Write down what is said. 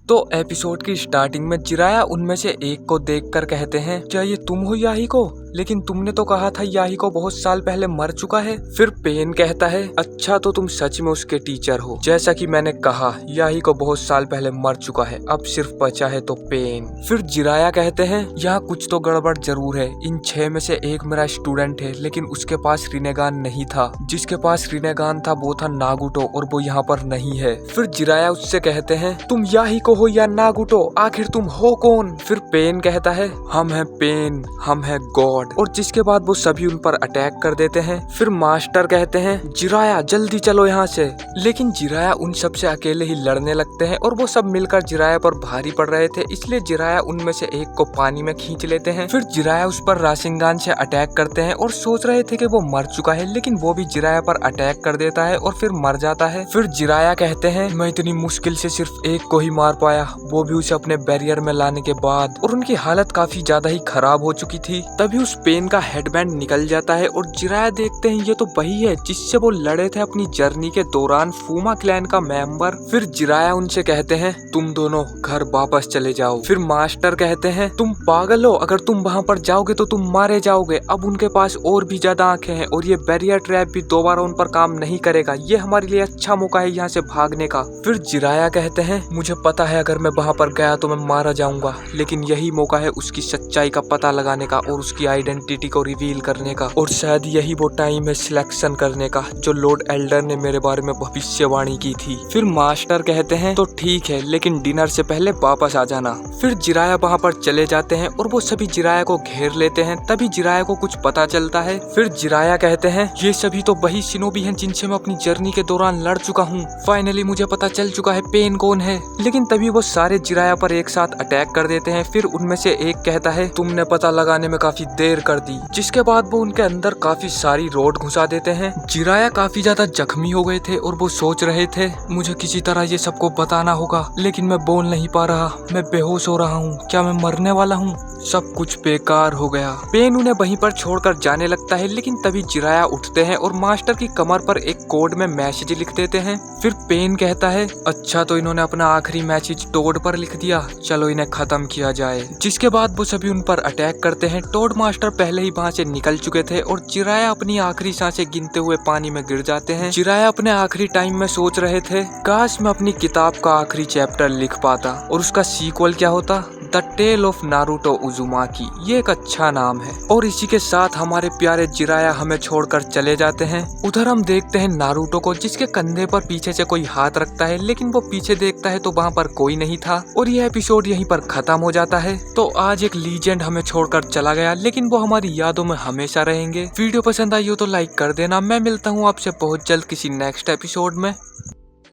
तो एपिसोड की स्टार्टिंग में जिराया उनमें से एक को देखकर कहते हैं, क्या ये तुम हो याहिको? लेकिन तुमने तो कहा था याहिको बहुत साल पहले मर चुका है। फिर पेन कहता है, अच्छा तो तुम सच में उसके टीचर हो। जैसा कि मैंने कहा, याहिको बहुत साल पहले मर चुका है, अब सिर्फ बचा है तो पेन। फिर जिराया कहते हैं, यहाँ कुछ तो गड़बड़ जरूर है। इन 6 में से एक मेरा स्टूडेंट है, लेकिन उसके पास रिनेगान नहीं था। जिसके पास रिनेगान था वो था नागुटो, और वो यहाँ पर नहीं है। फिर जिराया उससे कहते हैं, तुम याहिको हो या नागुटो, आखिर तुम हो कौन? फिर पेन कहता है, हम हैं पेन, हम हैं गॉड। और जिसके बाद वो सभी उन पर अटैक कर देते हैं। फिर मास्टर कहते हैं, जिराया जल्दी चलो यहाँ से। लेकिन जिराया उन सब से अकेले ही लड़ने लगते हैं, और वो सब मिलकर जिराया पर भारी पड़ रहे थे, इसलिए जिराया उनमें से एक को पानी में खींच लेते हैं। फिर जिराया उस पर राशिंगान से अटैक करते हैं, और सोच रहे थे कि वो मर चुका है, लेकिन वो भी जिराया पर अटैक कर देता है और फिर मर जाता है। फिर जिराया कहते हैं, मैं इतनी मुश्किल से सिर्फ एक को ही मार पाया, वो भी उसे अपने बैरियर में लाने के बाद। और उनकी हालत काफी ज्यादा ही खराब हो चुकी थी। तभी उस पेन का हेडबैंड निकल जाता है, और जिराया देखते हैं ये तो वही है जिससे वो लड़े थे अपनी जर्नी के दौरान, फूमा क्लैन का मेंबर। फिर जिराया उनसे कहते हैं, तुम दोनों घर वापस चले जाओ। फिर मास्टर कहते हैं, तुम पागल हो, अगर तुम वहाँ पर जाओगे तो तुम मारे जाओगे। अब उनके पास और भी ज्यादा आंखें हैं, और ये बैरियर ट्रैप भी दोबारा उन पर काम नहीं करेगा। ये हमारे लिए अच्छा मौका है यहाँ से भागने का। फिर जिराया कहते हैं, मुझे पता है अगर मैं वहाँ पर गया तो मैं मारा जाऊंगा, लेकिन यही मौका है उसकी सच्चाई का पता लगाने का और उसकी आइडेंटिटी को रिवील करने का, और शायद यही वो टाइम है सिलेक्शन करने का जो लॉर्ड एल्डर ने मेरे बारे में भविष्यवाणी की थी। फिर मास्टर कहते हैं, तो ठीक है, लेकिन डिनर से पहले वापस आ जाना। फिर जिराया वहाँ पर चले जाते हैं, और वो सभी जिराया को घेर लेते हैं। तभी जिराया को कुछ पता चलता है। फिर जिराया कहते हैं, ये सभी तो वही शिनोबी हैं जिनसे मैं अपनी जर्नी के दौरान लड़ चुका हूँ। फाइनली मुझे पता चल चुका है पेन कौन है। लेकिन तभी वो सारे जिराया पर एक साथ अटैक कर देते हैं। फिर उनमें से एक कहता है, तुमने पता लगाने में काफी देर कर दी। जिसके बाद वो उनके अंदर काफी सारी रोड घुसा देते हैं। जिराया काफी ज्यादा जख्मी हो गए थे, और वो सोच रहे थे, मुझे किसी तरह ये सबको बताना होगा, लेकिन मैं बोल नहीं पा रहा, मैं बेहोश हो रहा हूँ, क्या मैं मरने वाला हूँ? सब कुछ बेकार हो गया। पेन उन्हें वहीं पर छोड़कर जाने लगता है, लेकिन तभी जिराया उठते हैं और मास्टर की कमर पर एक कोड में मैसेज लिख देते हैं। फिर पेन कहता है, अच्छा तो इन्होंने अपना आखिरी मैसेज टोड पर लिख दिया, चलो इन्हें खत्म किया जाए। जिसके बाद वो सभी उन पर अटैक करते हैं। टोड मास्टर पहले ही वहाँ से निकल चुके थे, और जिराया अपनी आखिरी सांसें गिनते हुए पानी में गिर जाते हैं। जिराया अपने आखिरी टाइम में सोच रहे थे, काश मैं अपनी किताब का आखिरी चैप्टर लिख पाता, और उसका सीक्वल क्या होता, the tale of Naruto Uzumaki. ये एक अच्छा नाम है। और इसी के साथ हमारे प्यारे जिराया हमें छोड़कर चले जाते हैं। उधर हम देखते हैं नारुतो को, जिसके कंधे पर पीछे से कोई हाथ रखता है, लेकिन वो पीछे देखता है तो वहाँ पर कोई नहीं था, और ये एपिसोड यहीं पर खत्म हो जाता है। तो आज एक लीजेंड हमें छोड़कर चला गया, लेकिन वो हमारी यादों में हमेशा रहेंगे। वीडियो पसंद आई हो तो लाइक कर देना। मैं मिलता हूँ आपसे बहुत जल्द किसी नेक्स्ट एपिसोड में।